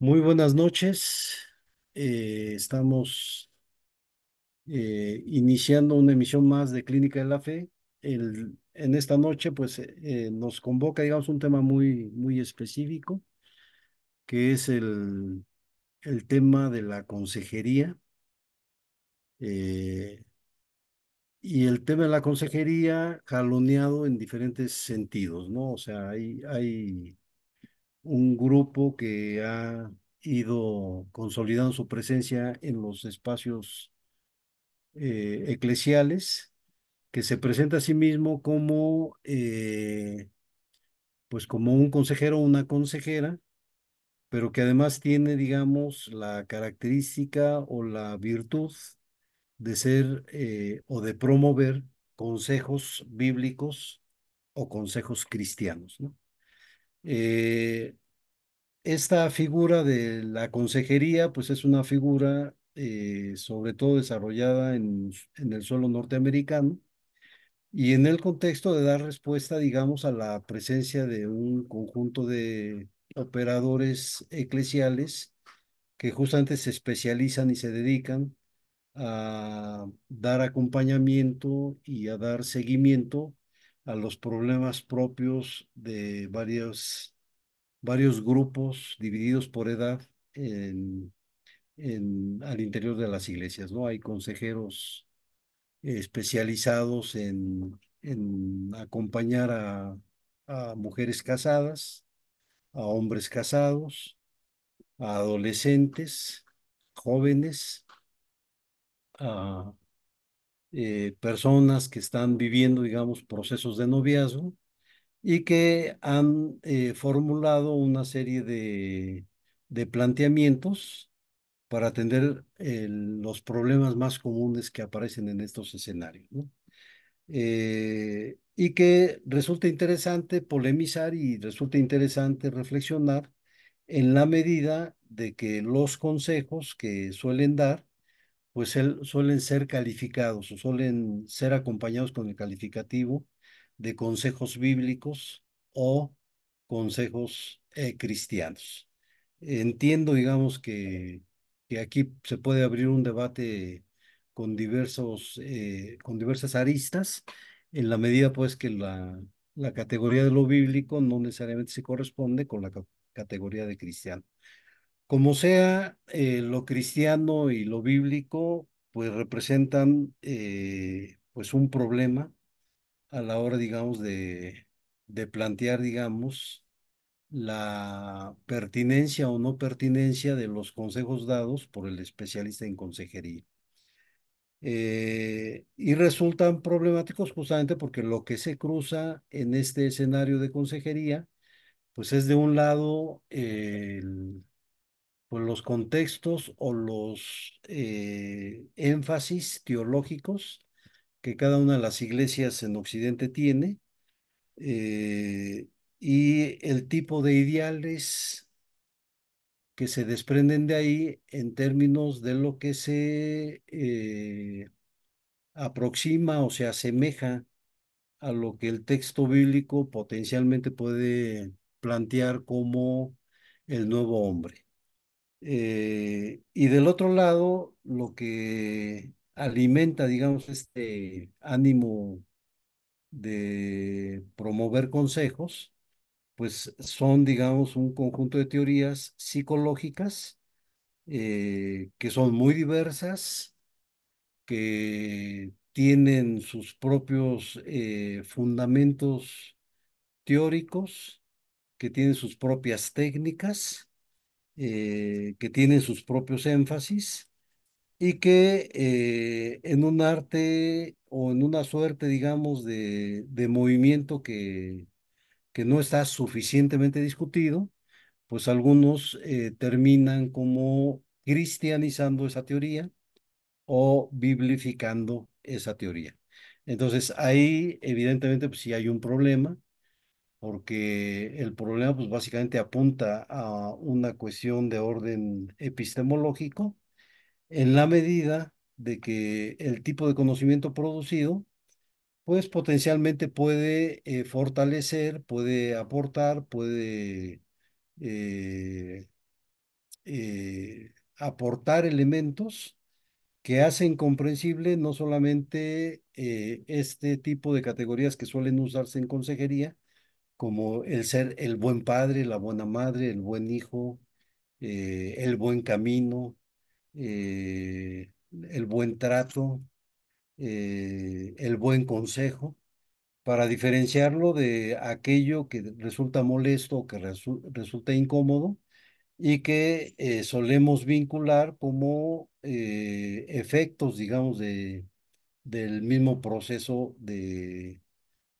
Muy buenas noches. Estamos iniciando una emisión más de Clínica de la Fe. En esta noche, pues, nos convoca, digamos, un tema muy específico, que es el tema de la consejería. eh, y el tema de la consejería jaloneado en diferentes sentidos, ¿no? O sea, hay un grupo que ha ido consolidando su presencia en los espacios eclesiales, que se presenta a sí mismo como, pues como un consejero o una consejera, pero que además tiene, digamos, la característica o la virtud de ser o de promover consejos bíblicos o consejos cristianos, ¿no? Eh, Esta figura de la consejería, pues es una figura sobre todo desarrollada en el suelo norteamericano y en el contexto de dar respuesta, digamos, a la presencia de un conjunto de operadores eclesiales que justamente se especializan y se dedican a dar acompañamiento y a dar seguimiento a los problemas propios de varios grupos divididos por edad en, al interior de las iglesias, ¿no? Hay consejeros especializados en acompañar a mujeres casadas, a hombres casados, a adolescentes, jóvenes, a personas que están viviendo, digamos, procesos de noviazgo y que han formulado una serie de planteamientos para atender los problemas más comunes que aparecen en estos escenarios, ¿no? Y que resulta interesante polemizar y resulta interesante reflexionar en la medida de que los consejos que suelen dar pues suelen ser calificados o suelen ser acompañados con el calificativo de consejos bíblicos o consejos cristianos. Entiendo, digamos, que aquí se puede abrir un debate con diversas aristas, en la medida pues que la categoría de lo bíblico no necesariamente se corresponde con la categoría de cristiano. Como sea, lo cristiano y lo bíblico, pues representan pues un problema a la hora, digamos, de plantear, digamos, la pertinencia o no pertinencia de los consejos dados por el especialista en consejería. Y resultan problemáticos justamente porque lo que se cruza en este escenario de consejería, pues es de un lado pues los contextos o los énfasis teológicos que cada una de las iglesias en Occidente tiene, eh, y el tipo de ideales que se desprenden de ahí en términos de lo que se aproxima o se asemeja a lo que el texto bíblico potencialmente puede plantear como el nuevo hombre. Y del otro lado, lo que alimenta, digamos, este ánimo de promover consejos, pues son, digamos, un conjunto de teorías psicológicas que son muy diversas, que tienen sus propios fundamentos teóricos, que tienen sus propias técnicas, que tienen sus propios énfasis y que en un arte o en una suerte, digamos, de movimiento que no está suficientemente discutido, pues algunos terminan como cristianizando esa teoría o biblificando esa teoría. Entonces, ahí evidentemente pues sí hay un problema, porque el problema pues básicamente apunta a una cuestión de orden epistemológico en la medida de que el tipo de conocimiento producido, pues potencialmente puede fortalecer, puede aportar, puede eh, aportar elementos que hacen comprensible no solamente este tipo de categorías que suelen usarse en consejería, como el ser el buen padre, la buena madre, el buen hijo, el buen camino, el buen trato, el buen consejo, para diferenciarlo de aquello que resulta molesto o que resulta incómodo y que solemos vincular como efectos, digamos, del mismo proceso de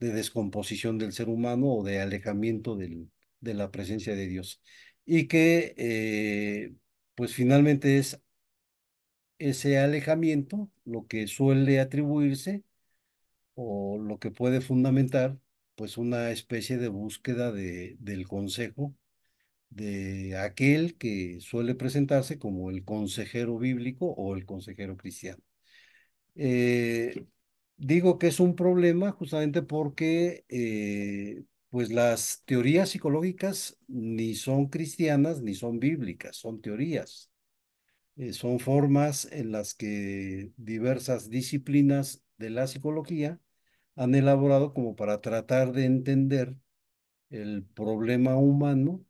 descomposición del ser humano o de alejamiento de la presencia de Dios. Y que, pues finalmente es ese alejamiento lo que suele atribuirse o lo que puede fundamentar, pues una especie de búsqueda del consejo de aquel que suele presentarse como el consejero bíblico o el consejero cristiano. Eh, Digo que es un problema justamente porque pues las teorías psicológicas ni son cristianas ni son bíblicas, son teorías. Son formas en las que diversas disciplinas de la psicología han elaborado como para tratar de entender el problema humano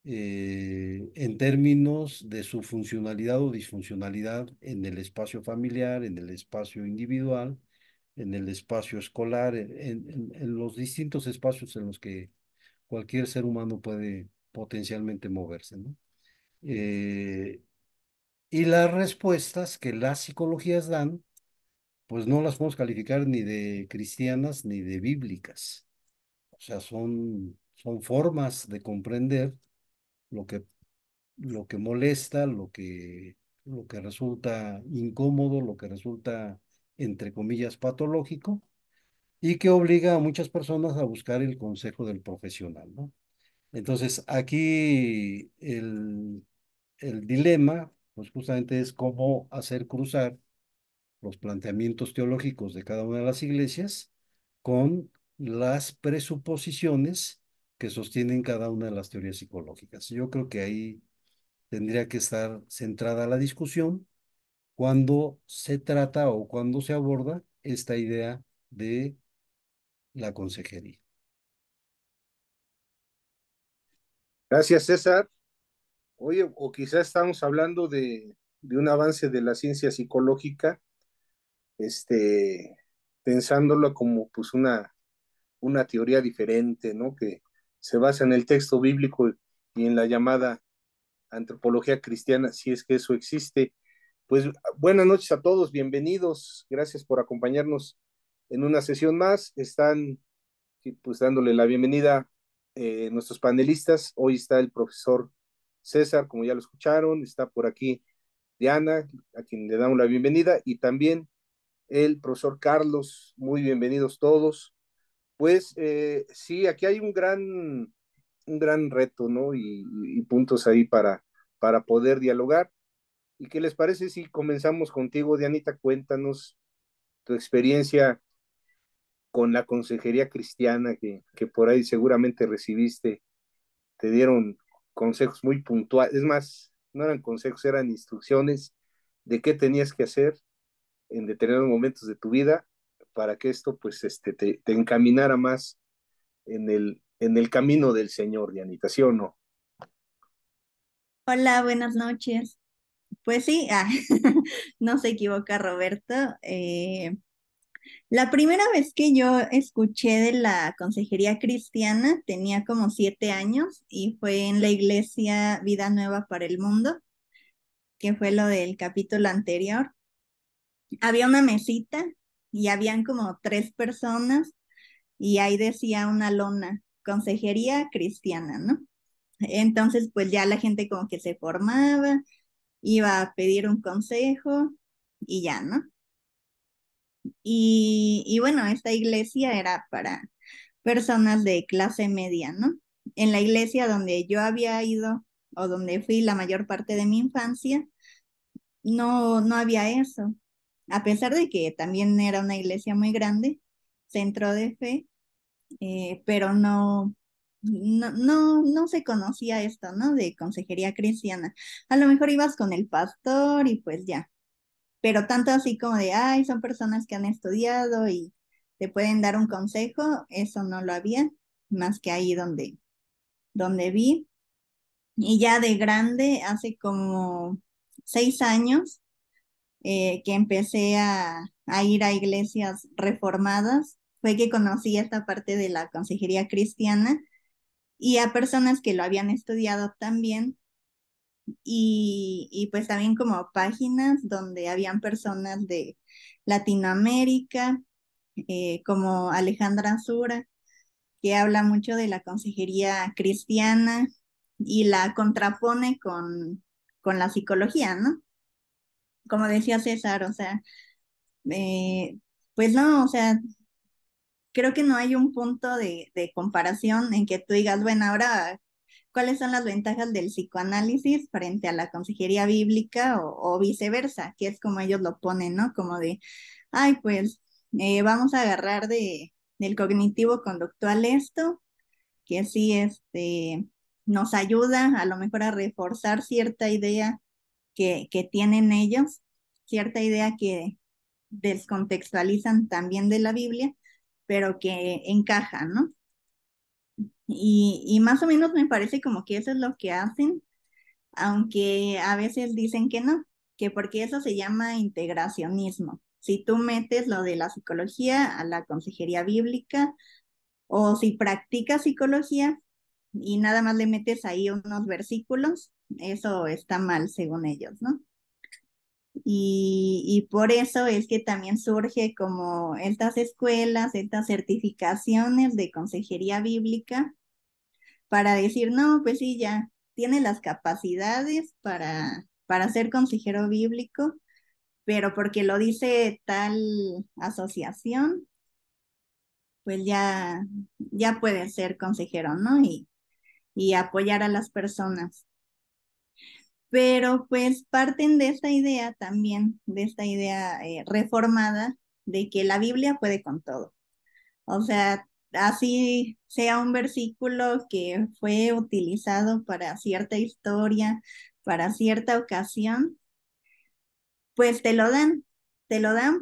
en términos de su funcionalidad o disfuncionalidad en el espacio familiar, en el espacio individual, en el espacio escolar, en los distintos espacios en los que cualquier ser humano puede potencialmente moverse, ¿no? Eh, y las respuestas que las psicologías dan, pues no las podemos calificar ni de cristianas ni de bíblicas. O sea, son formas de comprender lo lo que molesta, lo que resulta incómodo, lo que resulta, entre comillas, patológico, y que obliga a muchas personas a buscar el consejo del profesional, ¿no? Entonces, aquí el dilema, pues justamente es cómo hacer cruzar los planteamientos teológicos de cada una de las iglesias con las presuposiciones que sostienen cada una de las teorías psicológicas. Yo creo que ahí tendría que estar centrada la discusión cuando se trata o cuando se aborda esta idea de la consejería. Gracias, César. Oye, o quizás estamos hablando de un avance de la ciencia psicológica, este, pensándolo como pues una teoría diferente, ¿no? Que se basa en el texto bíblico y en la llamada antropología cristiana, si es que eso existe. Pues buenas noches a todos, bienvenidos, gracias por acompañarnos en una sesión más. Están pues dándole la bienvenida nuestros panelistas. Hoy está el profesor César, como ya lo escucharon, está por aquí Diana, a quien le damos la bienvenida, y también el profesor Carlos, muy bienvenidos todos. Pues sí, aquí hay un gran reto, ¿no? Y puntos ahí para poder dialogar. ¿Y qué les parece si comenzamos contigo, Dianita? Cuéntanos tu experiencia con la consejería cristiana que por ahí seguramente recibiste. Te dieron consejos muy puntuales, es más, no eran consejos, eran instrucciones de qué tenías que hacer en determinados momentos de tu vida para que esto pues te encaminara más en el camino del Señor, Dianita, ¿sí o no? Hola, buenas noches. Pues sí, no se equivoca Roberto. La primera vez que yo escuché de la consejería cristiana tenía como 7 años y fue en la iglesia Vida Nueva para el Mundo, que fue lo del capítulo anterior. Había una mesita y habían como 3 personas y ahí decía una lona, consejería cristiana, ¿no? Entonces, pues ya la gente como que se formaba, iba a pedir un consejo y ya, ¿no? Y bueno, esta iglesia era para personas de clase media, ¿no? En la iglesia donde yo había ido o donde fui la mayor parte de mi infancia, no había eso. A pesar de que también era una iglesia muy grande, centro de fe, pero no se conocía esto, ¿no? De consejería cristiana. A lo mejor ibas con el pastor y pues ya, pero tanto así como de, ay, son personas que han estudiado y te pueden dar un consejo, eso no lo había, más que ahí donde vi. Y ya de grande, hace como 6 años, que empecé a ir a iglesias reformadas, fue que conocí esta parte de la consejería cristiana y a personas que lo habían estudiado también y pues también como páginas donde habían personas de Latinoamérica, como Alejandra Azura, que habla mucho de la consejería cristiana y la contrapone con la psicología, ¿no? Como decía César, o sea, eh, pues no, o sea, creo que no hay un punto de comparación en que tú digas, bueno, ahora, ¿cuáles son las ventajas del psicoanálisis frente a la consejería bíblica o viceversa? Que es como ellos lo ponen, ¿no? Como de, ay, pues vamos a agarrar del cognitivo conductual esto, que sí, nos ayuda a lo mejor a reforzar cierta idea que tienen ellos, cierta idea que descontextualizan también de la Biblia, pero que encaja, ¿no? Y más o menos me parece como que eso es lo que hacen, aunque a veces dicen que no, que porque eso se llama integracionismo. Si tú metes lo de la psicología a la consejería bíblica o si practicas psicología y nada más le metes ahí unos versículos, eso está mal según ellos, ¿no? Y por eso es que también surge como estas escuelas, estas certificaciones de consejería bíblica para decir, no, pues sí, ya tiene las capacidades para ser consejero bíblico, pero porque lo dice tal asociación, pues ya puede ser consejero, ¿no? Y apoyar a las personas. Pero pues parten de esta idea también, de esta idea reformada, de que la Biblia puede con todo. O sea, así sea un versículo que fue utilizado para cierta historia, para cierta ocasión, pues te lo dan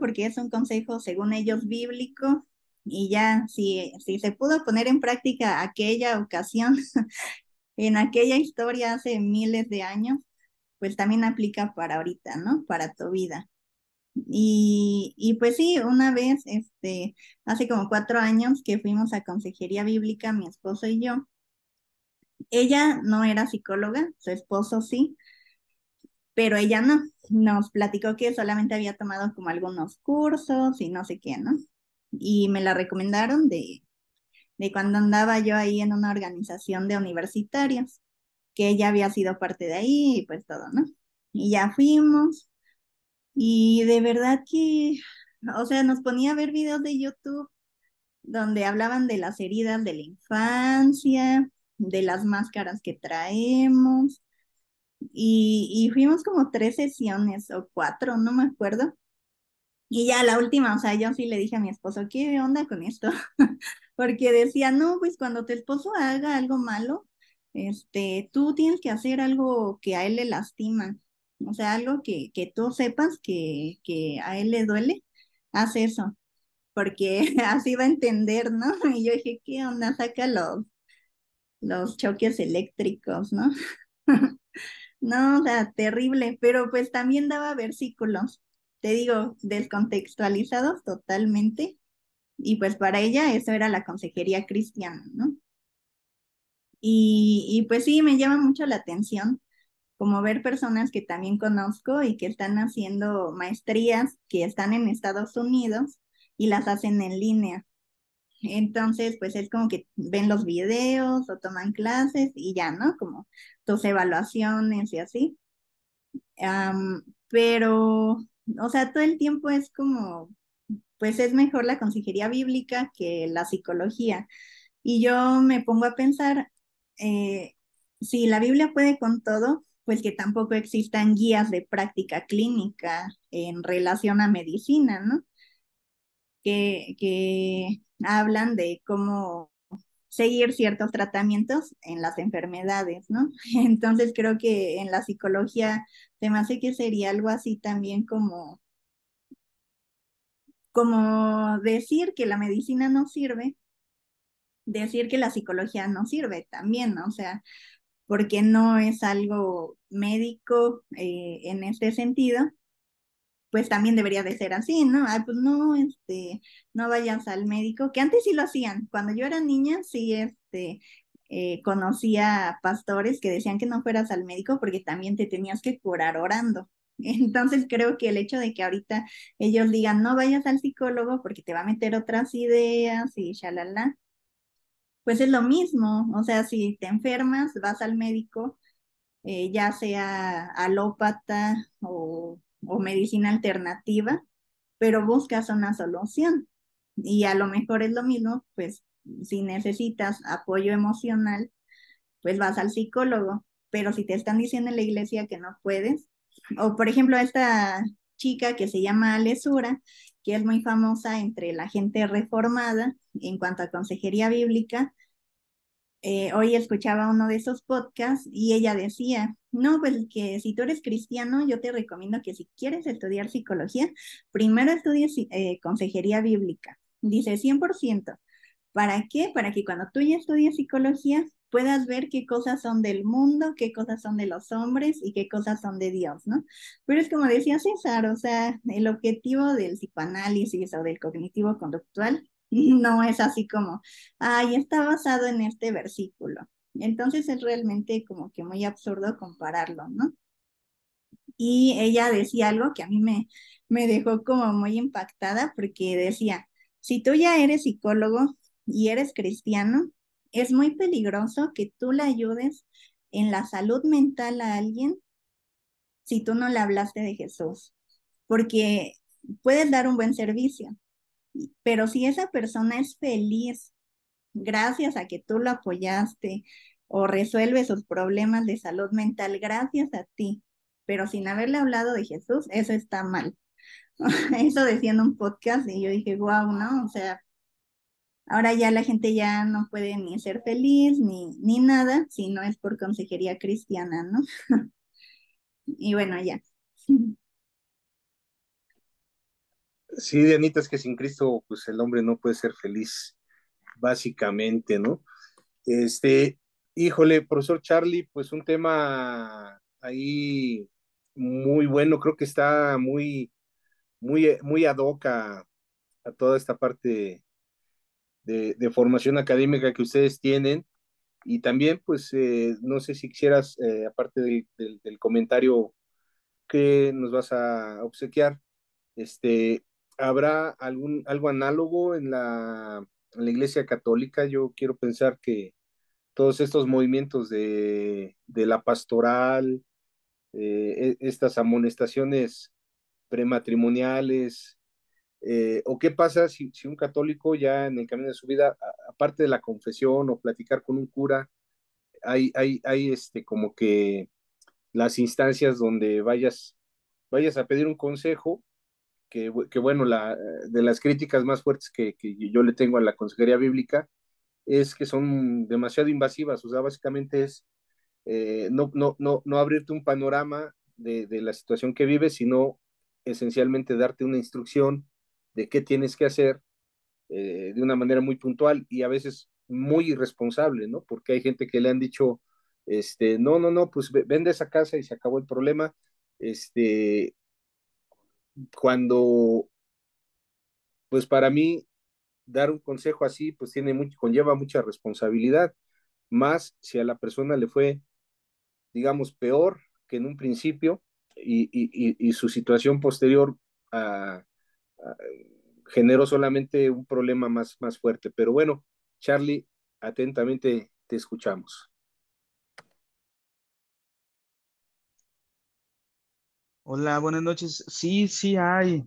porque es un consejo, según ellos, bíblico, y ya, si se pudo poner en práctica aquella ocasión, en aquella historia hace miles de años, pues también aplica para ahorita, ¿no? Para tu vida. Y pues sí, una vez, hace como 4 años que fuimos a consejería bíblica, mi esposo y yo, ella no era psicóloga, su esposo sí, pero ella no. Nos platicó que solamente había tomado como algunos cursos y no sé qué, ¿no? Y me la recomendaron de cuando andaba yo ahí en una organización de universitarios, que ella había sido parte de ahí y pues todo, ¿no? Y ya fuimos. Y de verdad que, o sea, nos ponía a ver videos de YouTube donde hablaban de las heridas de la infancia, de las máscaras que traemos, y fuimos como 3 sesiones o 4, no me acuerdo. Y ya la última, o sea, yo sí le dije a mi esposo, ¿qué onda con esto? Porque decía, no, pues cuando tu esposo haga algo malo, tú tienes que hacer algo que a él le lastima. O sea, algo que tú sepas que a él le duele, haz eso, porque así va a entender, ¿no? Y yo dije, ¿qué onda? Saca los choques eléctricos, ¿no? No, o sea, terrible, pero pues también daba versículos, te digo, descontextualizados totalmente, y pues para ella eso era la consejería cristiana, ¿no? Y pues sí, me llama mucho la atención como ver personas que también conozco y que están haciendo maestrías que están en Estados Unidos y las hacen en línea. Entonces, pues es como que ven los videos o toman clases y ya, ¿no? Como tus evaluaciones y así. Pero, o sea, todo el tiempo es como, pues es mejor la consejería bíblica que la psicología. Y yo me pongo a pensar, eh, si la Biblia puede con todo, pues que tampoco existan guías de práctica clínica en relación a medicina, ¿no? Que hablan de cómo seguir ciertos tratamientos en las enfermedades, ¿no? Entonces creo que en la psicología se me hace que sería algo así también como decir que la medicina no sirve, decir que la psicología no sirve también, ¿no? O sea, porque no es algo médico en este sentido, pues también debería de ser así, ¿no? Ah, pues no, no vayas al médico, que antes sí lo hacían. Cuando yo era niña, sí, conocía pastores que decían que no fueras al médico porque también te tenías que curar orando. Entonces creo que el hecho de que ahorita ellos digan no vayas al psicólogo porque te va a meter otras ideas y shalala, pues es lo mismo. O sea, si te enfermas, vas al médico, ya sea alópata o medicina alternativa, pero buscas una solución. Y a lo mejor es lo mismo, pues si necesitas apoyo emocional, pues vas al psicólogo, pero si te están diciendo en la iglesia que no puedes, o por ejemplo esta chica que se llama Alesura, que es muy famosa entre la gente reformada en cuanto a consejería bíblica, hoy escuchaba uno de esos podcasts y ella decía, no, pues que si tú eres cristiano, yo te recomiendo que si quieres estudiar psicología, primero estudies consejería bíblica. Dice 100%. ¿Para qué? Para que cuando tú ya estudies psicología puedas ver qué cosas son del mundo, qué cosas son de los hombres y qué cosas son de Dios, ¿no? Pero es como decía César, o sea, el objetivo del psicoanálisis o del cognitivo conductual no es así como, ay, está basado en este versículo. Entonces es realmente como que muy absurdo compararlo, ¿no? Y ella decía algo que a mí me dejó como muy impactada porque decía, si tú ya eres psicólogo y eres cristiano, es muy peligroso que tú le ayudes en la salud mental a alguien si tú no le hablaste de Jesús, porque puedes dar un buen servicio, pero si esa persona es feliz gracias a que tú lo apoyaste o resuelve sus problemas de salud mental gracias a ti, pero sin haberle hablado de Jesús, eso está mal. Eso decía en un podcast y yo dije, wow, ¿no? O sea, ahora ya la gente ya no puede ni ser feliz ni nada si no es por consejería cristiana, ¿no? Y bueno, ya. Sí, Dianita, es que sin Cristo, pues el hombre no puede ser feliz, básicamente, ¿no? Este, híjole, profesor Charlie, pues un tema ahí muy bueno, creo que está muy ad hoc a toda esta parte de formación académica que ustedes tienen. Y también, pues, no sé si quisieras, aparte del comentario que nos vas a obsequiar, este, ¿habrá algo análogo en la Iglesia Católica? Yo quiero pensar que todos estos movimientos de la pastoral, estas amonestaciones prematrimoniales, o qué pasa si un católico ya en el camino de su vida, aparte de la confesión o platicar con un cura, hay como que las instancias donde vayas a pedir un consejo, que bueno, de las críticas más fuertes que yo le tengo a la consejería bíblica es que son demasiado invasivas, o sea, básicamente es no abrirte un panorama de la situación que vives, sino esencialmente darte una instrucción de qué tienes que hacer de una manera muy puntual y a veces muy irresponsable, ¿no? Porque hay gente que le han dicho, no, pues vende esa casa y se acabó el problema. Este, cuando, pues para mí, dar un consejo así, pues conlleva mucha responsabilidad, más si a la persona le fue, digamos, peor que en un principio y su situación posterior a, a, generó solamente un problema más fuerte. Pero bueno, Charlie, atentamente te escuchamos. Hola, buenas noches. Sí, sí hay,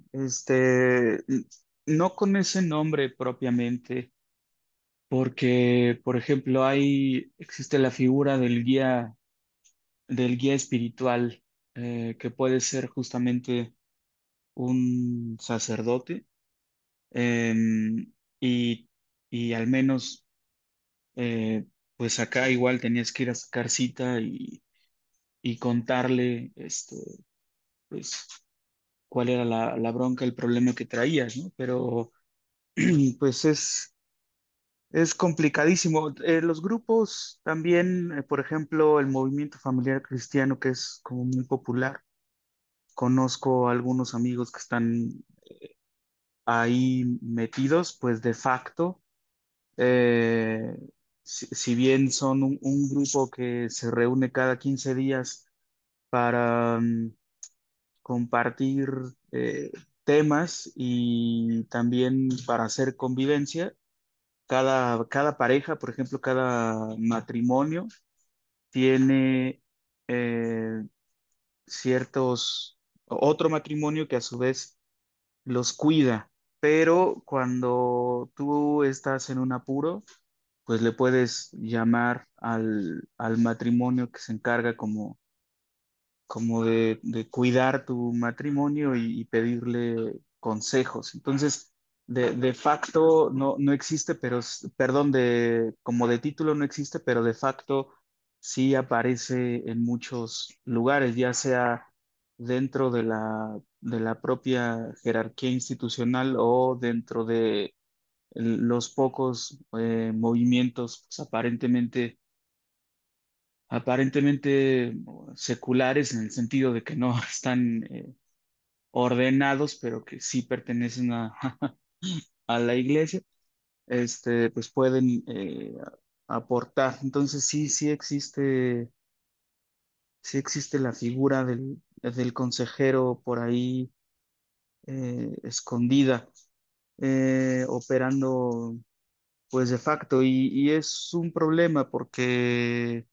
no con ese nombre propiamente, porque, por ejemplo, existe la figura del guía espiritual, que puede ser justamente un sacerdote, em, y, y al menos eh, pues acá igual tenías que ir a sacar cita y contarle, pues, cuál era la bronca, el problema que traías, ¿no? Pero, pues es complicadísimo. Los grupos también, por ejemplo, el movimiento familiar cristiano, que es como muy popular. Conozco algunos amigos que están ahí metidos, pues de facto, eh, si bien son un grupo que se reúne cada 15 días para compartir eh, temas y también para hacer convivencia, cada pareja, por ejemplo, cada matrimonio tiene eh, otro matrimonio que a su vez los cuida, pero cuando tú estás en un apuro, pues le puedes llamar al matrimonio que se encarga como de cuidar tu matrimonio y pedirle consejos. Entonces, de facto no existe, pero, perdón, como de título no existe, pero de facto sí aparece en muchos lugares, ya sea dentro de la propia jerarquía institucional o dentro de los pocos movimientos pues, aparentemente seculares en el sentido de que no están ordenados, pero que sí pertenecen a la iglesia, pues pueden aportar. Entonces sí existe la figura del consejero por ahí escondida, operando pues de facto, y es un problema porque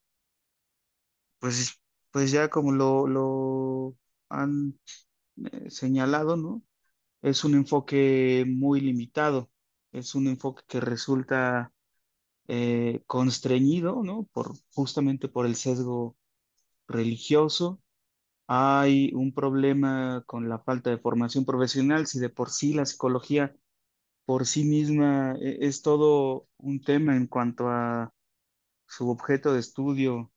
pues, pues ya como lo han señalado, ¿no? Es un enfoque muy limitado, es un enfoque que resulta constreñido, ¿no? Justamente por el sesgo religioso. Hay un problema con la falta de formación profesional, si de por sí la psicología por sí misma es todo un tema en cuanto a su objeto de estudio,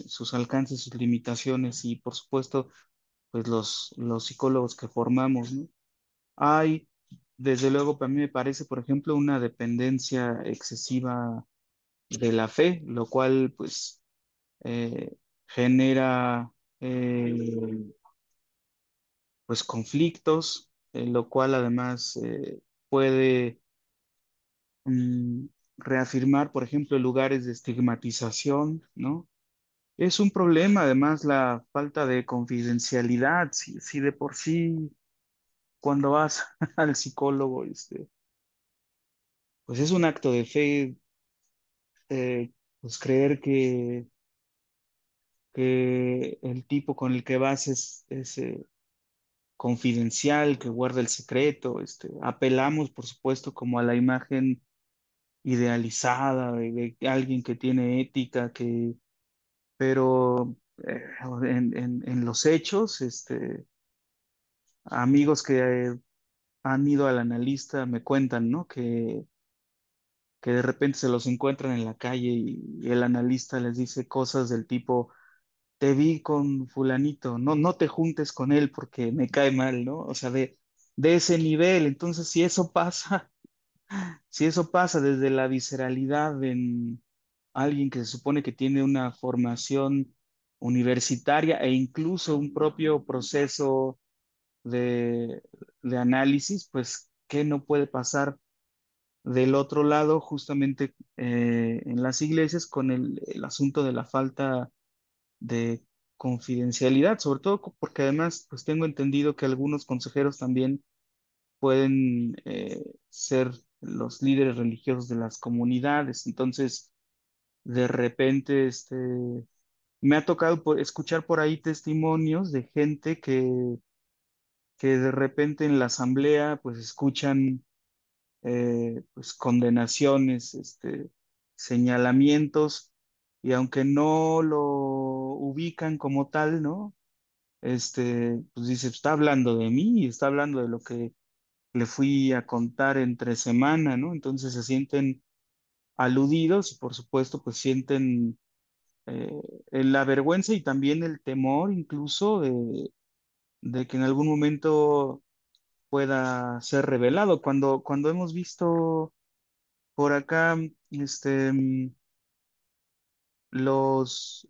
sus alcances, sus limitaciones y por supuesto, pues los psicólogos que formamos, ¿no? Hay, desde luego, para mí me parece, por ejemplo, una dependencia excesiva de la fe, lo cual pues genera pues conflictos, lo cual además puede mm, reafirmar, por ejemplo, lugares de estigmatización, ¿no? Es un problema, además, la falta de confidencialidad. Si de por sí, cuando vas al psicólogo, pues es un acto de fe, eh, pues creer que el tipo con el que vas es confidencial, que guarda el secreto. Apelamos, por supuesto, como a la imagen idealizada de alguien que tiene ética, pero en los hechos, amigos que han ido al analista me cuentan, ¿no? Que de repente se los encuentran en la calle y el analista les dice cosas del tipo, te vi con fulanito, no te juntes con él porque me cae mal, ¿no? O sea, de ese nivel. Entonces, si eso pasa, si eso pasa desde la visceralidad en alguien que se supone que tiene una formación universitaria e incluso un propio proceso de, de análisis, pues, ¿qué no puede pasar del otro lado, justamente en las iglesias, con el asunto de la falta de confidencialidad, sobre todo porque además, pues tengo entendido que algunos consejeros también pueden ser los líderes religiosos de las comunidades. Entonces, de repente, me ha tocado escuchar por ahí testimonios de gente que de repente en la asamblea, pues escuchan pues condenaciones, señalamientos, y aunque no lo ubican como tal, ¿no? Pues dice, está hablando de mí y está hablando de lo que le fui a contar entre semana, ¿no? Entonces se sienten aludidos y por supuesto pues sienten eh, la vergüenza y también el temor incluso de que en algún momento pueda ser revelado. Cuando hemos visto por acá los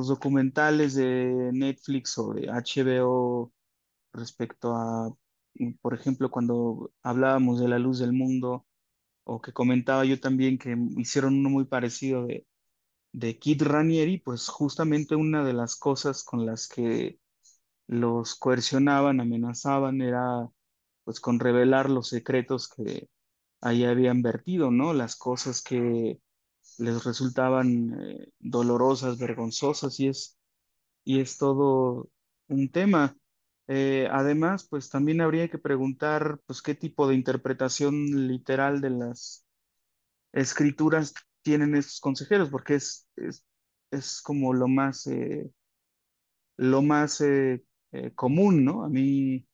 documentales de Netflix o de HBO respecto a, por ejemplo, cuando hablábamos de La Luz del Mundo, o que comentaba yo también que hicieron uno muy parecido de Kid Ranieri, pues justamente una de las cosas con las que los coercionaban, amenazaban, era pues con revelar los secretos que ahí habían vertido, ¿no? Las cosas que les resultaban dolorosas, vergonzosas, y es todo un tema. Además, pues también habría que preguntar, pues, qué tipo de interpretación literal de las escrituras tienen estos consejeros, porque es como lo más común, ¿no? A mí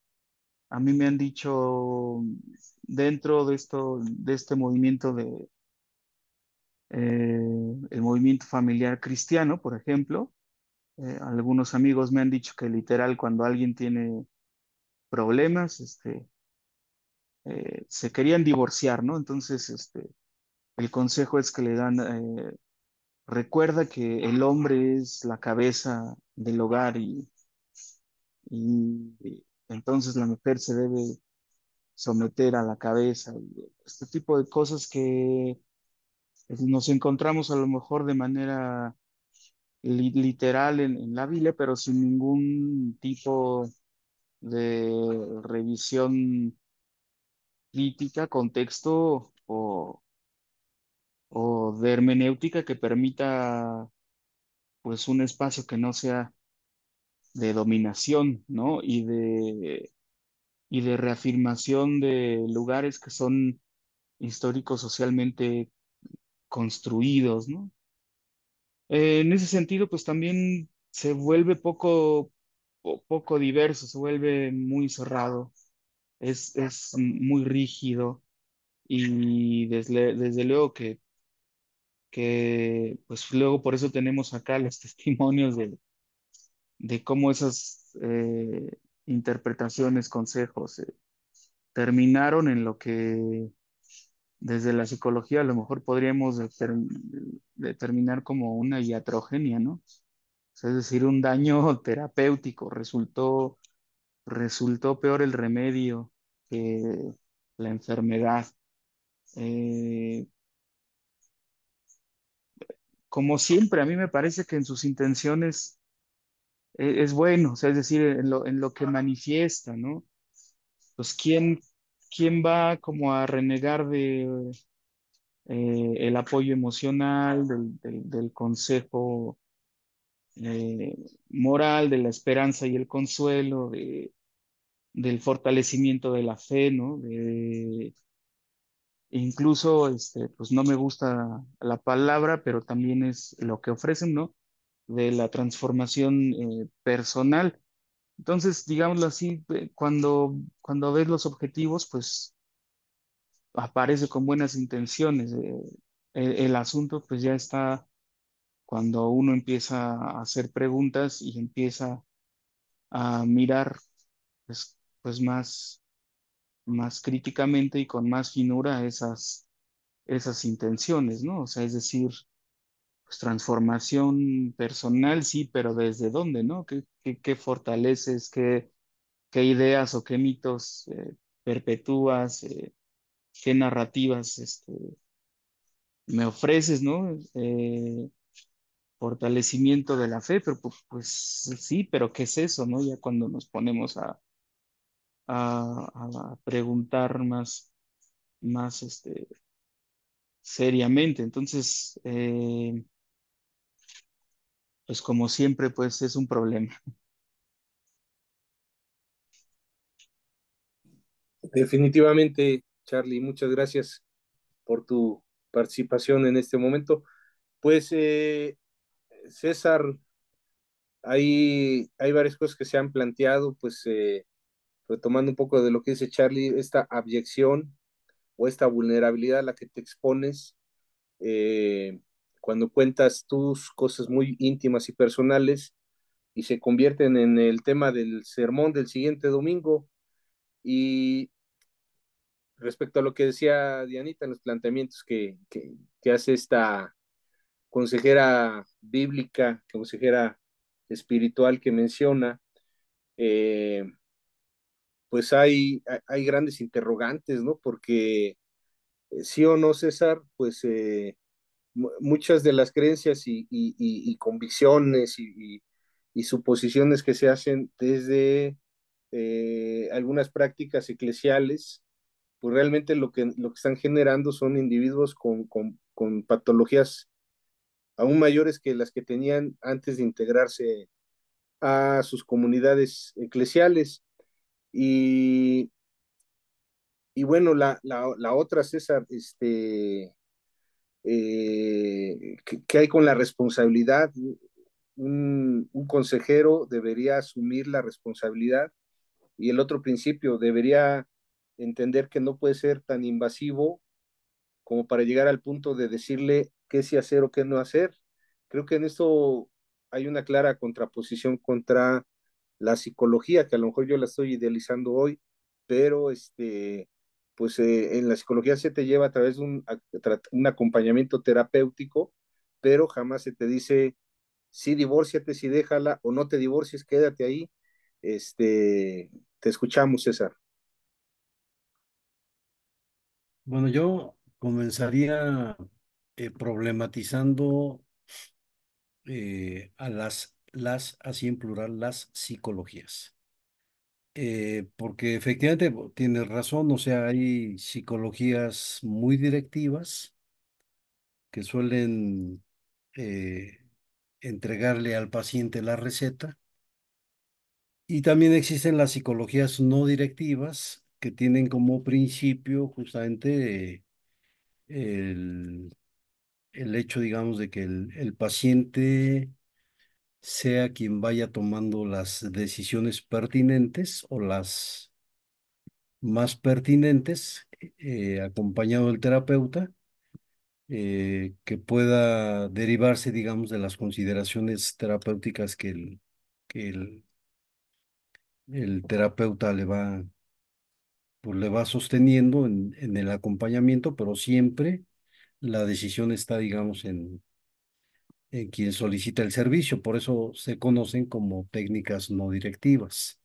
me han dicho dentro de de este movimiento el movimiento familiar cristiano, por ejemplo, algunos amigos me han dicho que literal cuando alguien tiene problemas, se querían divorciar, ¿no? Entonces, el consejo es que le dan, recuerda que el hombre es la cabeza del hogar y entonces la mujer se debe someter a la cabeza. Y este tipo de cosas que pues, nos encontramos a lo mejor de manera literal en la Biblia, pero sin ningún tipo de revisión crítica, contexto o de hermenéutica que permita pues un espacio que no sea de dominación, ¿no? Y de reafirmación de lugares que son históricos socialmente construidos, ¿no? En ese sentido, pues también se vuelve poco diverso, se vuelve muy cerrado, es muy rígido y desde luego que pues luego por eso tenemos acá los testimonios de cómo esas interpretaciones, consejos terminaron en lo que desde la psicología a lo mejor podríamos determinar como una iatrogenia, ¿no? O sea, es decir, un daño terapéutico, resultó peor el remedio que la enfermedad. Eh, Como siempre, a mí me parece que en sus intenciones es bueno, o sea, es decir, en lo que manifiesta, ¿no? Pues quién va como a renegar de el apoyo emocional, del consejo eh, moral, de la esperanza y el consuelo, del fortalecimiento de la fe, ¿no? Incluso, pues no me gusta la palabra, pero también es lo que ofrecen, ¿no? De la transformación personal. Entonces, digámoslo así, cuando ves los objetivos, pues aparece con buenas intenciones. El asunto, pues ya está cuando uno empieza a hacer preguntas y empieza a mirar, pues más críticamente y con más finura esas intenciones, ¿no? O sea, es decir, pues transformación personal, sí, pero ¿desde dónde, no? ¿Qué fortaleces? ¿Qué ideas o qué mitos perpetúas? ¿Qué narrativas me ofreces, no? Fortalecimiento de la fe, pero pues, sí, pero ¿qué es eso, no? Ya cuando nos ponemos a preguntar más seriamente. Entonces, pues como siempre, pues es un problema. Definitivamente, Charlie, muchas gracias por tu participación en este momento. Pues, César, hay varias cosas que se han planteado, pues retomando un poco de lo que dice Charlie, esta abyección o esta vulnerabilidad a la que te expones, eh, cuando cuentas tus cosas muy íntimas y personales y se convierten en el tema del sermón del siguiente domingo. Y respecto a lo que decía Dianita, en los planteamientos que hace esta consejera bíblica, consejera espiritual que menciona, eh, pues hay grandes interrogantes, ¿no? Porque sí o no, César, pues muchas de las creencias y convicciones y suposiciones que se hacen desde algunas prácticas eclesiales, pues realmente lo que están generando son individuos con patologías aún mayores que las que tenían antes de integrarse a sus comunidades eclesiales. Y, y bueno, la otra, César, ¿qué hay con la responsabilidad? Un consejero debería asumir la responsabilidad y el otro principio debería entender que no puede ser tan invasivo como para llegar al punto de decirle qué sí hacer o qué no hacer. Creo que en esto hay una clara contraposición contra la psicología, que a lo mejor yo la estoy idealizando hoy, pero pues en la psicología se te lleva a través de un acompañamiento terapéutico, pero jamás se te dice, sí, divórciate, sí, déjala, o no te divorcies, quédate ahí. Te escuchamos, César. Bueno, yo comenzaría problematizando a así en plural, las psicologías. Porque efectivamente tienes razón, o sea, hay psicologías muy directivas que suelen eh, entregarle al paciente la receta, y también existen las psicologías no directivas que tienen como principio justamente el, el hecho, digamos, de que el paciente sea quien vaya tomando las decisiones pertinentes o las más pertinentes, acompañado del terapeuta, que pueda derivarse, digamos, de las consideraciones terapéuticas que el terapeuta pues, le va sosteniendo en el acompañamiento, pero siempre la decisión está, digamos, en quien solicita el servicio. Por eso se conocen como técnicas no directivas.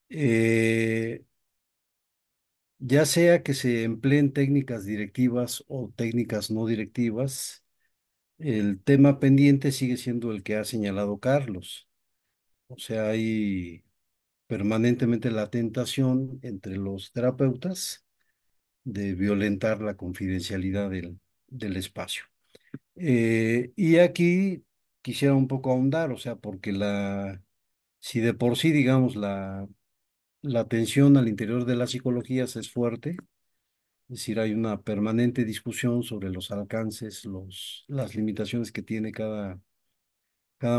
Eh, Ya sea que se empleen técnicas directivas o técnicas no directivas, el tema pendiente sigue siendo el que ha señalado Carlos. O sea, hay permanentemente la tentación entre los terapeutas de violentar la confidencialidad del espacio. Y aquí quisiera un poco ahondar, o sea, porque si de por sí, digamos, la tensión al interior de las psicologías es fuerte. Es decir, hay una permanente discusión sobre los alcances, las limitaciones que tiene cada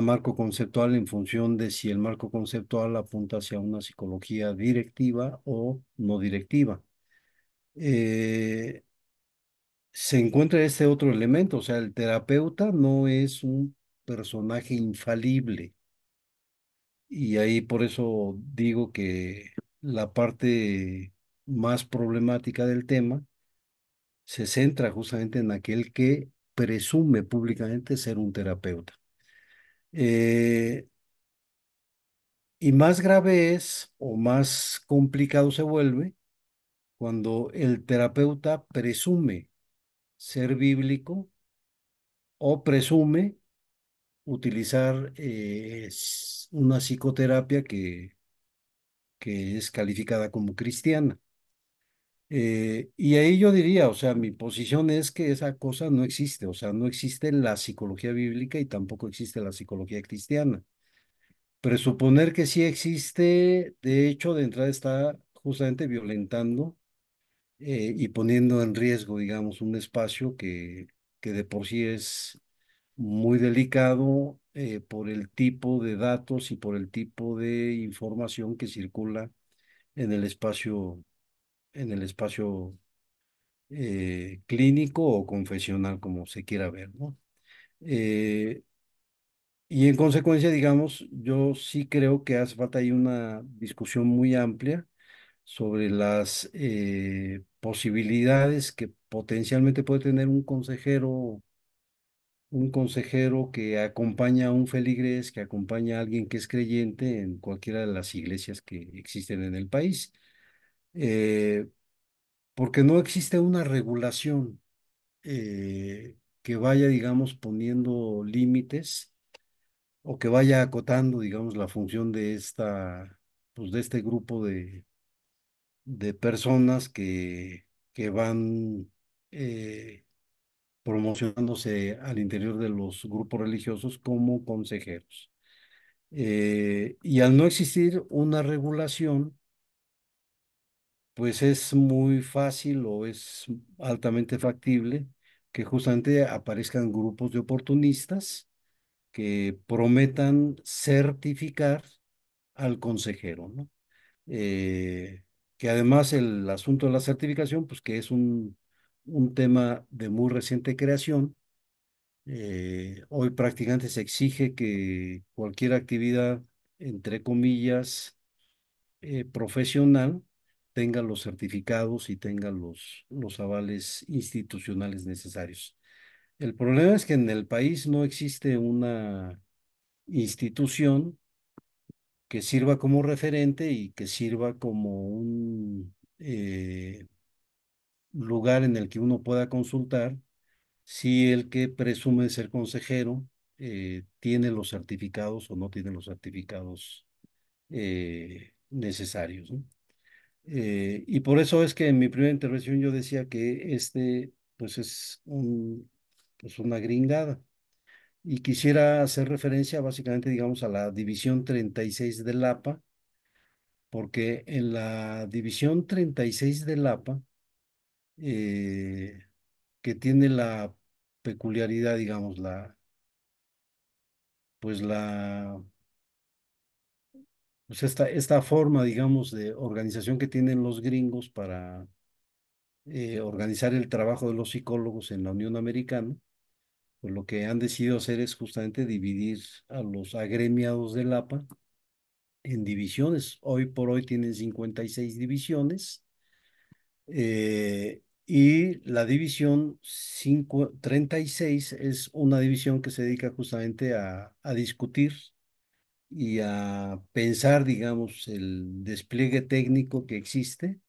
marco conceptual en función de si el marco conceptual apunta hacia una psicología directiva o no directiva. Eh, Se encuentra este otro elemento, o sea, el terapeuta no es un personaje infalible, y ahí por eso digo que la parte más problemática del tema se centra justamente en aquel que presume públicamente ser un terapeuta. Eh, y más grave es, o más complicado se vuelve, cuando el terapeuta presume ser bíblico o presume utilizar una psicoterapia que es calificada como cristiana. Y ahí yo diría, o sea, mi posición es que esa cosa no existe, o sea, no existe la psicología bíblica y tampoco existe la psicología cristiana. Presuponer que sí existe, de hecho, de entrada está justamente violentando y poniendo en riesgo, digamos, un espacio que de por sí es muy delicado por el tipo de datos y por el tipo de información que circula en el espacio, en el espacio clínico o confesional, como se quiera ver, ¿no? Eh, y en consecuencia, digamos, yo sí creo que hace falta ahí una discusión muy amplia sobre las posibilidades que potencialmente puede tener un consejero que acompaña a un feligrés, que acompaña a alguien que es creyente en cualquiera de las iglesias que existen en el país. Eh, Porque no existe una regulación que vaya, digamos, poniendo límites o que vaya acotando, digamos, la función de pues de este grupo de personas que van eh, promocionándose al interior de los grupos religiosos como consejeros. Y al no existir una regulación, pues es muy fácil o es altamente factible que justamente aparezcan grupos de oportunistas que prometan certificar al consejero, ¿no? Eh, que además el asunto de la certificación, pues que es un tema de muy reciente creación. Hoy prácticamente se exige que cualquier actividad, entre comillas, profesional, tenga los certificados y tenga los avales institucionales necesarios. El problema es que en el país no existe una institución que sirva como referente y que sirva como un lugar en el que uno pueda consultar si el que presume ser consejero tiene los certificados o no tiene los certificados necesarios, ¿no? Y por eso es que en mi primera intervención yo decía que pues es pues una gringada. Y quisiera hacer referencia básicamente, digamos, a la División 36 del APA, porque en la División 36 del APA, eh, que tiene la peculiaridad, digamos, pues pues esta forma, digamos, de organización que tienen los gringos para organizar el trabajo de los psicólogos en la Unión Americana, pues lo que han decidido hacer es justamente dividir a los agremiados del APA en divisiones. Hoy por hoy tienen 56 divisiones, y la división 36 es una división que se dedica justamente a discutir y a pensar, digamos, el despliegue técnico que existe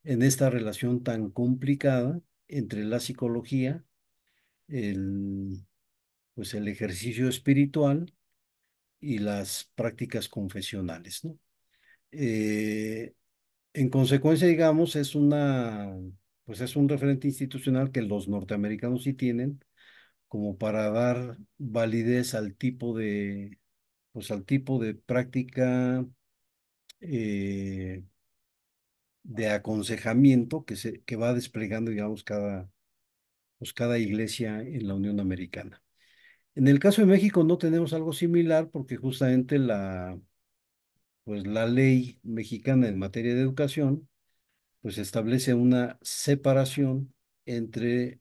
en esta relación tan complicada entre la psicología, el, pues el ejercicio espiritual y las prácticas confesionales, ¿no? Eh, en consecuencia, digamos, pues es un referente institucional que los norteamericanos sí tienen como para dar validez pues al tipo de práctica eh, de aconsejamiento que va desplegando, digamos, pues cada iglesia en la Unión Americana. En el caso de México no tenemos algo similar porque justamente pues la ley mexicana en materia de educación pues establece una separación entre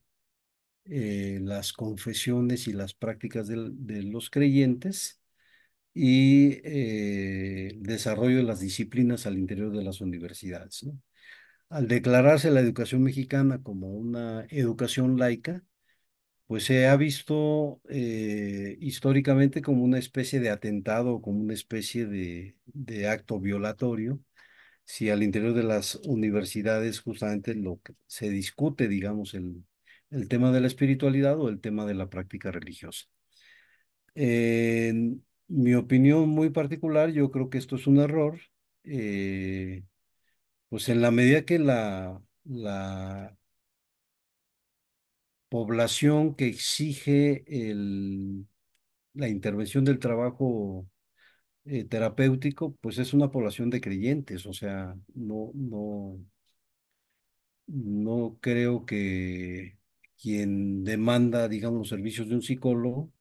las confesiones y las prácticas de los creyentes y el desarrollo de las disciplinas al interior de las universidades, ¿no? Al declararse la educación mexicana como una educación laica, pues se ha visto históricamente como una especie de atentado, como una especie de acto violatorio, si al interior de las universidades justamente lo que se discute, digamos, el tema de la espiritualidad o el tema de la práctica religiosa. En mi opinión muy particular, yo creo que esto es un error, eh, pues en la medida que la población que exige la intervención del trabajo terapéutico, pues es una población de creyentes, o sea, no creo que quien demanda, digamos, los servicios de un psicólogo,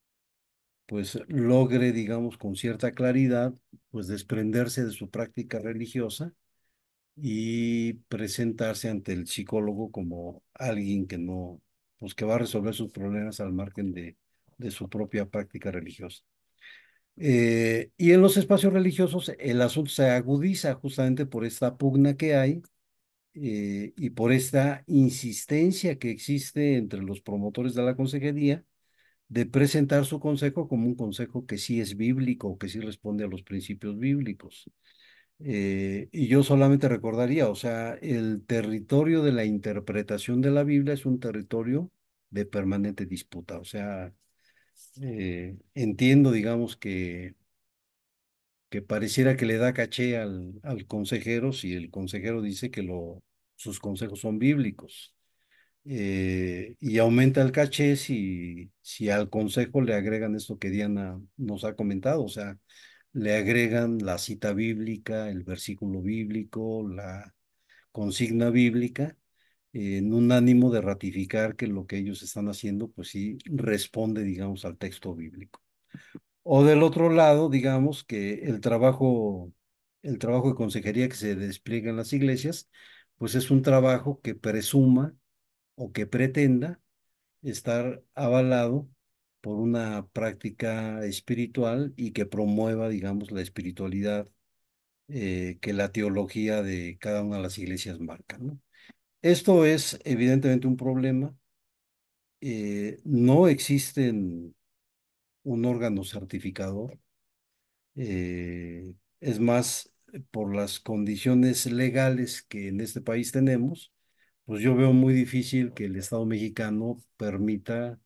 pues logre, digamos, con cierta claridad, pues desprenderse de su práctica religiosa y presentarse ante el psicólogo como alguien que no, pues que va a resolver sus problemas al margen de su propia práctica religiosa. Y en los espacios religiosos el asunto se agudiza justamente por esta pugna que hay y por esta insistencia que existe entre los promotores de la consejería de presentar su consejo como un consejo que sí es bíblico, que sí responde a los principios bíblicos. Y yo solamente recordaría, o sea, el territorio de la interpretación de la Biblia es un territorio de permanente disputa. O sea, entiendo, digamos, que pareciera que le da caché al consejero si el consejero dice que sus consejos son bíblicos. Y aumenta el caché si al consejo le agregan esto que Diana nos ha comentado, o sea, le agregan la cita bíblica, el versículo bíblico, la consigna bíblica, en un ánimo de ratificar que lo que ellos están haciendo, pues sí, responde, digamos, al texto bíblico. O del otro lado, digamos que el trabajo de consejería que se despliega en las iglesias, pues es un trabajo que presuma o que pretenda estar avalado por una práctica espiritual y que promueva, digamos, la espiritualidad que la teología de cada una de las iglesias marca, ¿no? Esto es evidentemente un problema. No existe un órgano certificador. Es más, por las condiciones legales que en este país tenemos, pues yo veo muy difícil que el Estado mexicano permita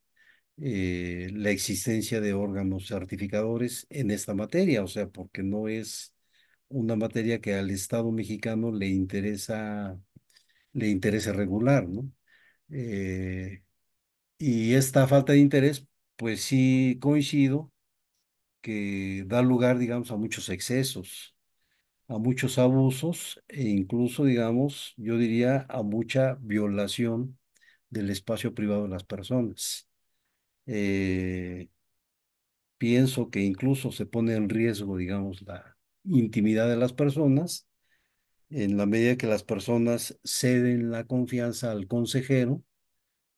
la existencia de órganos certificadores en esta materia, o sea, porque no es una materia que al Estado mexicano le interese regular, ¿no? Eh, y esta falta de interés, pues sí coincido que da lugar, digamos, a muchos excesos, a muchos abusos e incluso, digamos, yo diría a mucha violación del espacio privado de las personas. Eh, Pienso que incluso se pone en riesgo, digamos, la intimidad de las personas en la medida que las personas ceden la confianza al consejero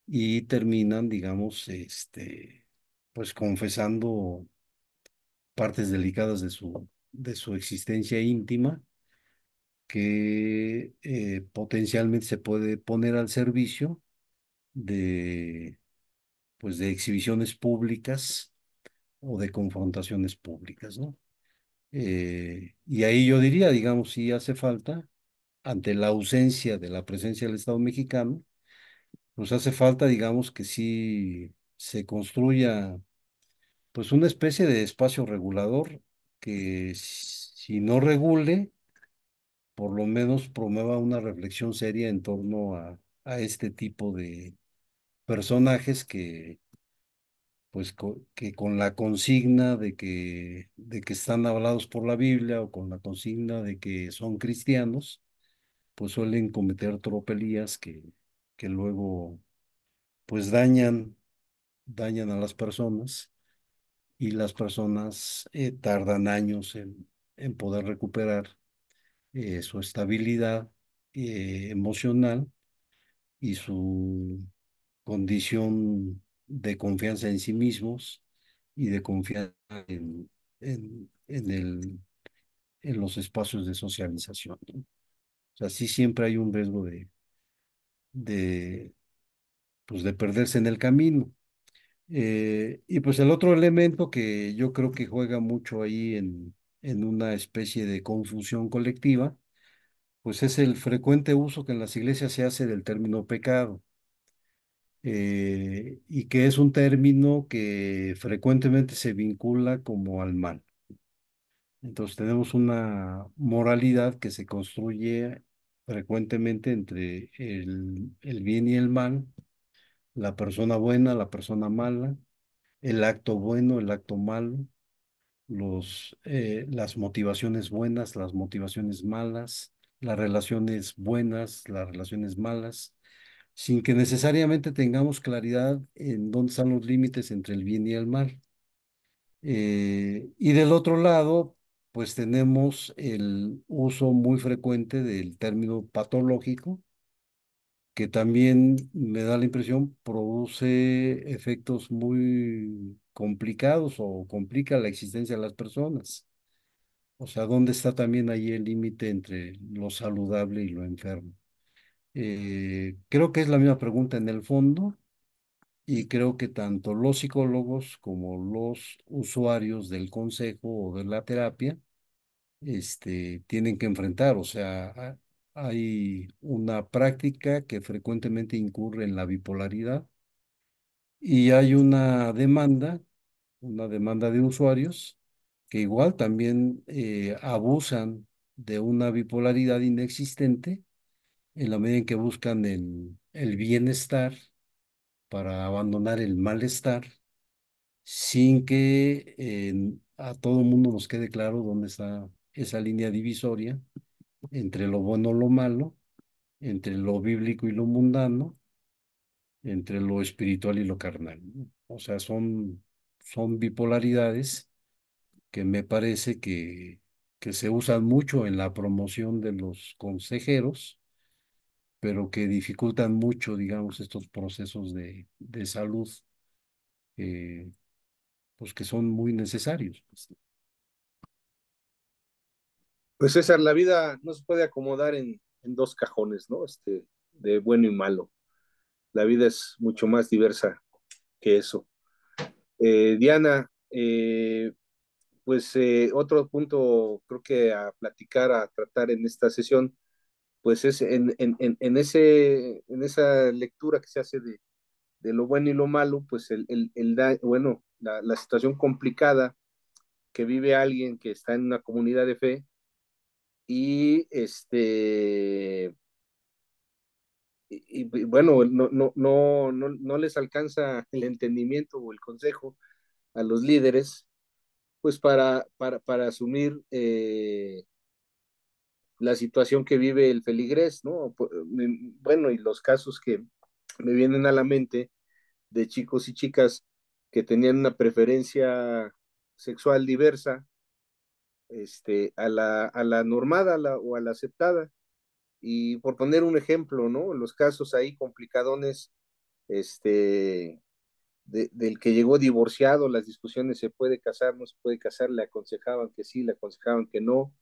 y terminan, digamos, pues confesando partes delicadas de su existencia íntima que potencialmente se puede poner al servicio de, pues, de exhibiciones públicas o de confrontaciones públicas, ¿no? Y ahí yo diría, digamos, si hace falta, ante la ausencia de la presencia del Estado mexicano, pues hace falta, digamos, que sí se construya, pues, una especie de espacio regulador que si no regule, por lo menos promueva una reflexión seria en torno a este tipo de personajes que, pues, que con la consigna de que están avalados por la Biblia o con la consigna de que son cristianos, pues suelen cometer tropelías que luego, pues, dañan a las personas y las personas tardan años en poder recuperar su estabilidad emocional y su condición de confianza en sí mismos y de confianza en en los espacios de socialización, ¿no? O sea, sí siempre hay un riesgo de, pues de perderse en el camino. Y pues el otro elemento que yo creo que juega mucho ahí en una especie de confusión colectiva, pues es el frecuente uso que en las iglesias se hace del término pecado, y que es un término que frecuentemente se vincula como al mal. Entonces tenemos una moralidad que se construye frecuentemente entre el bien y el mal, la persona buena, la persona mala, el acto bueno, el acto malo, las motivaciones buenas, las motivaciones malas, las relaciones buenas, las relaciones malas, sin que necesariamente tengamos claridad en dónde están los límites entre el bien y el mal. Y del otro lado, pues tenemos el uso muy frecuente del término patológico, que también me da la impresión produce efectos muy complicados o complica la existencia de las personas. O sea, ¿dónde está también ahí el límite entre lo saludable y lo enfermo? Creo que es la misma pregunta en el fondo y creo que tanto los psicólogos como los usuarios del consejo o de la terapia tienen que enfrentar. O sea, hay una práctica que frecuentemente incurre en la bipolaridad y hay una demanda de usuarios que igual también abusan de una bipolaridad inexistente en la medida en que buscan el bienestar para abandonar el malestar sin que a todo mundo nos quede claro dónde está esa línea divisoria entre lo bueno y lo malo, entre lo bíblico y lo mundano, entre lo espiritual y lo carnal, ¿no? O sea, son bipolaridades que me parece que se usan mucho en la promoción de los consejeros, pero que dificultan mucho, digamos, estos procesos de salud, eh, pues que son muy necesarios, pues. Pues César, la vida no se puede acomodar en dos cajones, ¿no? De bueno y malo. La vida es mucho más diversa que eso. Diana, pues otro punto creo que a platicar, a tratar en esta sesión, pues es en esa lectura que se hace de lo bueno y lo malo, pues bueno, la situación complicada que vive alguien que está en una comunidad de fe y y bueno, no les alcanza el entendimiento o el consejo a los líderes, pues para asumir la situación que vive el feligrés, ¿no? Bueno, y los casos que me vienen a la mente de chicos y chicas que tenían una preferencia sexual diversa, a la normada o a la aceptada. Y por poner un ejemplo, ¿no? Los casos ahí complicadones, del que llegó divorciado, las discusiones, se puede casar, no se puede casar, le aconsejaban que sí, le aconsejaban que no.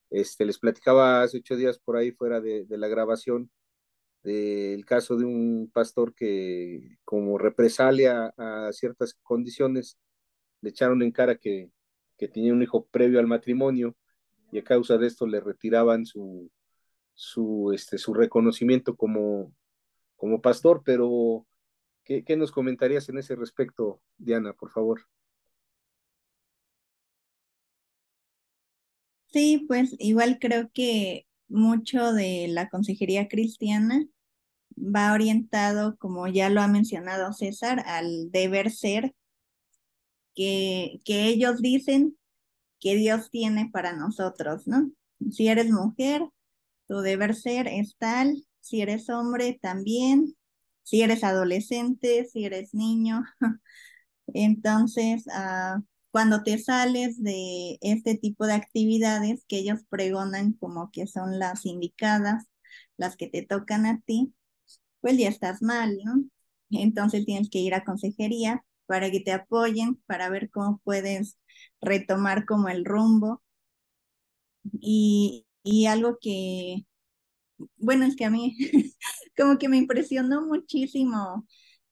Les platicaba hace 8 días por ahí fuera de la grabación del caso de un pastor que como represalia a ciertas condiciones le echaron en cara que tenía un hijo previo al matrimonio y a causa de esto le retiraban su reconocimiento como pastor, pero ¿qué nos comentarías en ese respecto, Diana, por favor? Sí, pues igual creo que mucho de la consejería cristiana va orientado, como ya lo ha mencionado César, al deber ser que ellos dicen que Dios tiene para nosotros, ¿no? Si eres mujer, tu deber ser es tal; si eres hombre, también; si eres adolescente, si eres niño. Entonces, cuando te sales de este tipo de actividades que ellos pregonan como que son las indicadas, las que te tocan a ti, pues ya estás mal, ¿no? Entonces tienes que ir a consejería para que te apoyen, para ver cómo puedes retomar como el rumbo. Y algo que, bueno, es que a mí como que me impresionó muchísimo,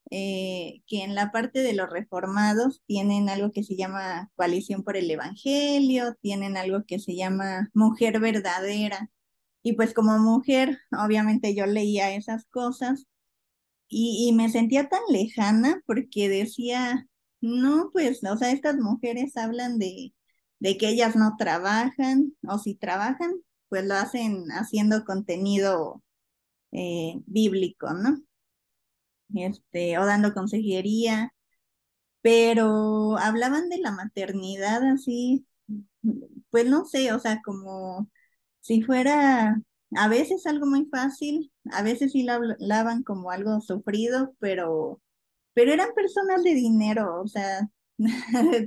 que en la parte de los reformados tienen algo que se llama Coalición por el Evangelio, tienen algo que se llama Mujer Verdadera. Y pues como mujer, obviamente yo leía esas cosas y me sentía tan lejana porque decía, no, pues, o sea, estas mujeres hablan de que ellas no trabajan, o si trabajan, pues lo hacen haciendo contenido bíblico, ¿no? O dando consejería, pero hablaban de la maternidad así, pues no sé, o sea, como si fuera a veces algo muy fácil, a veces sí lo hablaban como algo sufrido, pero eran personas de dinero, o sea,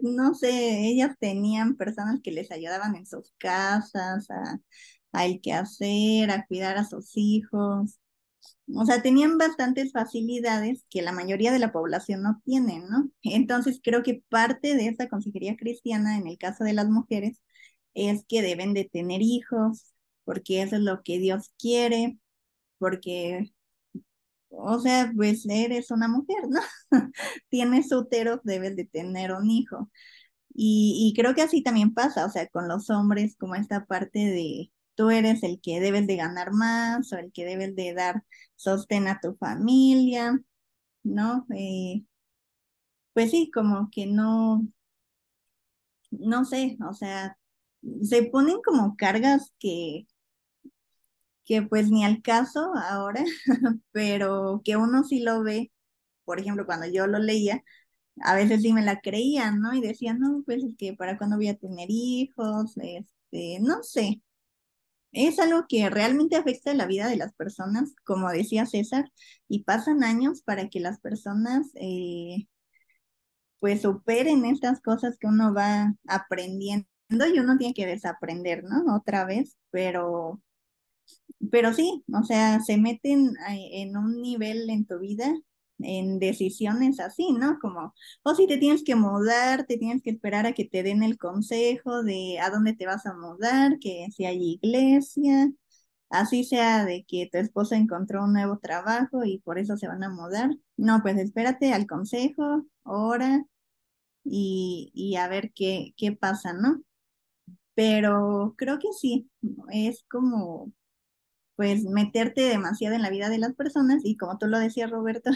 No sé, ellas tenían personas que les ayudaban en sus casas, a el quehacer, a cuidar a sus hijos. O sea, tenían bastantes facilidades que la mayoría de la población no tienen, ¿no? Entonces creo que parte de esa consejería cristiana, en el caso de las mujeres, es que deben de tener hijos, porque eso es lo que Dios quiere, porque, o sea, pues eres una mujer, ¿no? Tienes útero, debes de tener un hijo. Y creo que así también pasa, o sea, con los hombres, como esta parte de tú eres el que debes de ganar más o el que debes de dar sostén a tu familia, ¿no? Pues sí, como que no, no sé, o sea, se ponen como cargas que pues ni al caso ahora, pero que uno sí lo ve, por ejemplo, cuando yo lo leía, a veces sí me la creían, ¿no? Y decían, no, pues es que para cuándo voy a tener hijos, no sé. Es algo que realmente afecta la vida de las personas, como decía César, y pasan años para que las personas pues superen estas cosas que uno va aprendiendo y uno tiene que desaprender, ¿no? Otra vez, pero sí, o sea, se meten en un nivel en tu vida, en decisiones así, ¿no? Como, o si te tienes que mudar, te tienes que esperar a que te den el consejo de a dónde te vas a mudar, que si hay iglesia, así sea de que tu esposo encontró un nuevo trabajo y por eso se van a mudar. No, pues espérate al consejo, ora y a ver qué pasa, ¿no? Pero creo que sí, es como pues meterte demasiado en la vida de las personas y como tú lo decías, Roberto,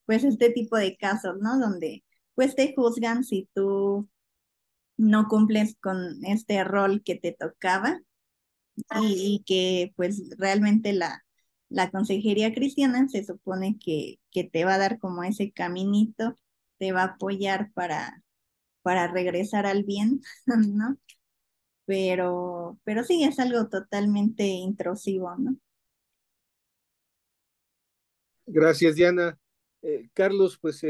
pues este tipo de casos, ¿no? Donde pues te juzgan si tú no cumples con este rol que te tocaba y que pues realmente la consejería cristiana se supone que te va a dar como ese caminito, te va a apoyar para regresar al bien, ¿no? Pero sí, es algo totalmente intrusivo, ¿no? Gracias, Diana. Carlos, pues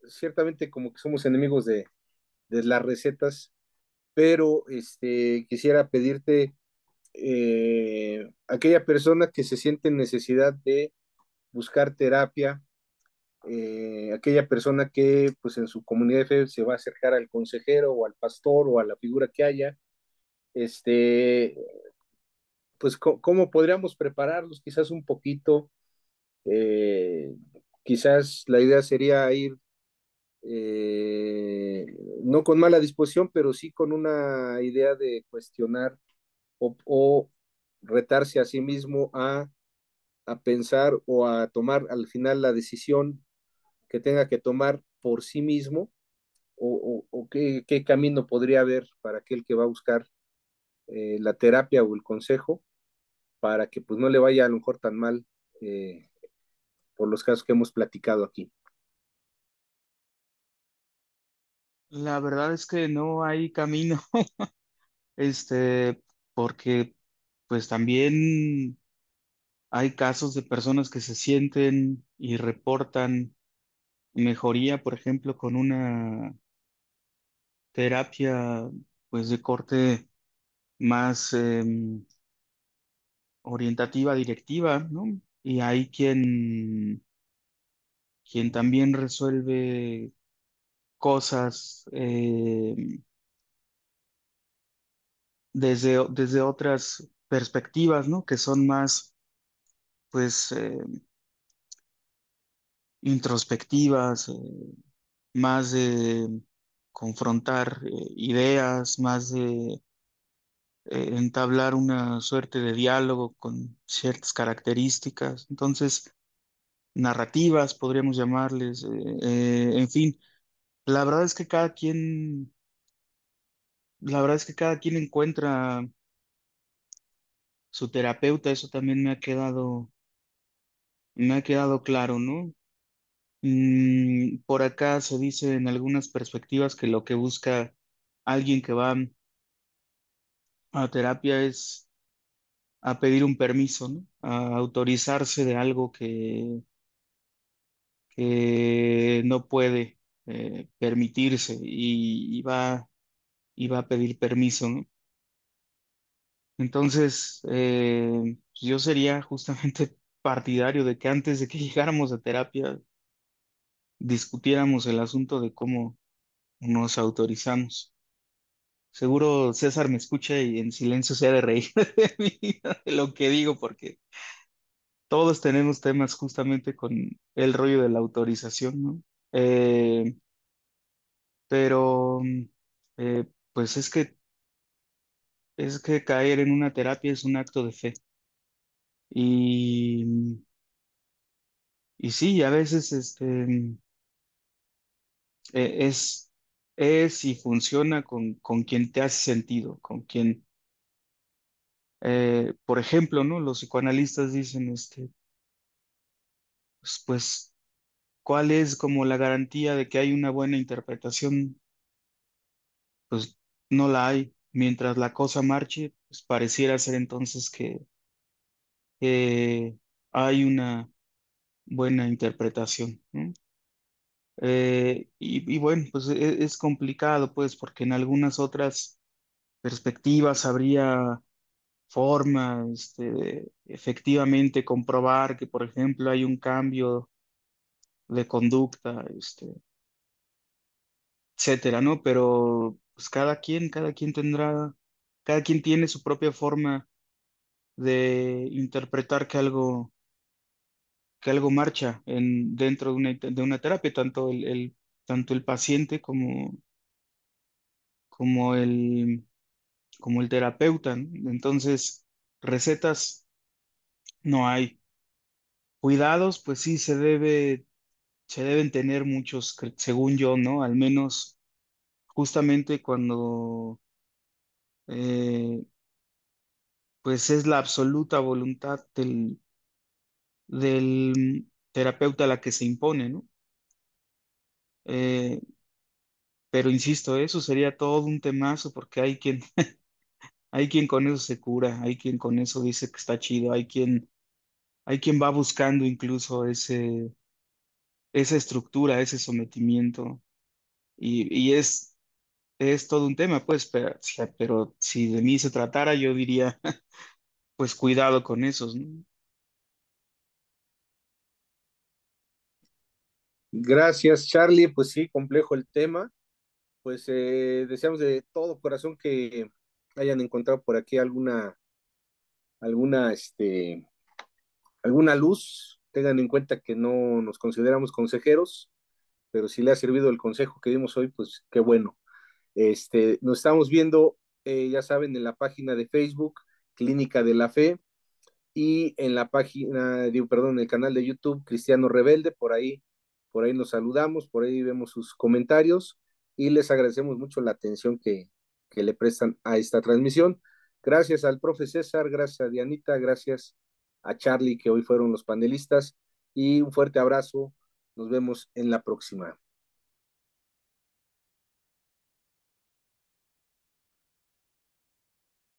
ciertamente como que somos enemigos de las recetas, pero quisiera pedirte, aquella persona que se siente en necesidad de buscar terapia, aquella persona que pues en su comunidad de fe se va a acercar al consejero o al pastor o a la figura que haya, este, pues cómo podríamos prepararlos quizás un poquito, eh, quizás la idea sería ir, eh, no con mala disposición, pero sí con una idea de cuestionar o retarse a sí mismo a pensar o a tomar al final la decisión que tenga que tomar por sí mismo o qué camino podría haber para aquel que va a buscar la terapia o el consejo para que pues no le vaya a lo mejor tan mal eh, por los casos que hemos platicado aquí. La verdad es que no hay camino, este, porque pues también hay casos de personas que se sienten y reportan mejoría, por ejemplo, con una terapia pues de corte más orientativa, directiva, ¿no? Y hay quien también resuelve cosas desde otras perspectivas, ¿no? Que son más, pues, introspectivas, más de confrontar ideas, más de entablar una suerte de diálogo con ciertas características. Entonces, narrativas, podríamos llamarles, en fin, la verdad es que la verdad es que cada quien encuentra su terapeuta, eso también me ha quedado claro, ¿no? Por acá se dice en algunas perspectivas que lo que busca alguien que va a terapia es a pedir un permiso, ¿no? A autorizarse de algo que no puede. permitirse y va a pedir permiso, ¿no? Entonces, yo sería justamente partidario de que antes de que llegáramos a terapia discutiéramos el asunto de cómo nos autorizamos. Seguro César me escucha y en silencio se ha de reír de mí, de lo que digo, porque todos tenemos temas justamente con el rollo de la autorización, ¿no? Eh, pero, pues es que caer en una terapia es un acto de fe. Y, y sí, a veces es, es y funciona con quien te hace sentido, con quien, por ejemplo, ¿no? Los psicoanalistas dicen, pues, ¿cuál es como la garantía de que hay una buena interpretación? Pues no la hay. Mientras la cosa marche, pues pareciera ser entonces que hay una buena interpretación, ¿no? Y bueno, pues es complicado, pues, porque en algunas otras perspectivas habría forma, de efectivamente comprobar que, por ejemplo, hay un cambio de conducta, etcétera, ¿no? Pero pues cada quien tiene su propia forma de interpretar que algo marcha dentro de una terapia, tanto el paciente como como el terapeuta, ¿no? Entonces, recetas no hay. Cuidados, pues sí, se deben tener muchos, según yo, ¿no? Al menos justamente cuando eh, pues es la absoluta voluntad del terapeuta la que se impone, ¿no? Eh, pero insisto, eso sería todo un temazo porque hay quien con eso se cura, hay quien con eso dice que está chido, hay quien va buscando incluso esa estructura, ese sometimiento y es todo un tema, pues, pero si de mí se tratara, yo diría, pues cuidado con esos, ¿no? Gracias, Charlie. Pues sí, complejo el tema. Pues deseamos de todo corazón que hayan encontrado por aquí alguna, alguna luz. Tengan en cuenta que no nos consideramos consejeros, pero si le ha servido el consejo que dimos hoy, pues qué bueno. Nos estamos viendo, ya saben, en la página de Facebook, Clínica de la Fe, y en la página, digo, perdón, en el canal de YouTube, Cristiano Rebelde, por ahí nos saludamos, por ahí vemos sus comentarios y les agradecemos mucho la atención que le prestan a esta transmisión. Gracias al profe César, gracias a Dianita, gracias a Charlie, que hoy fueron los panelistas, y un fuerte abrazo. Nos vemos en la próxima.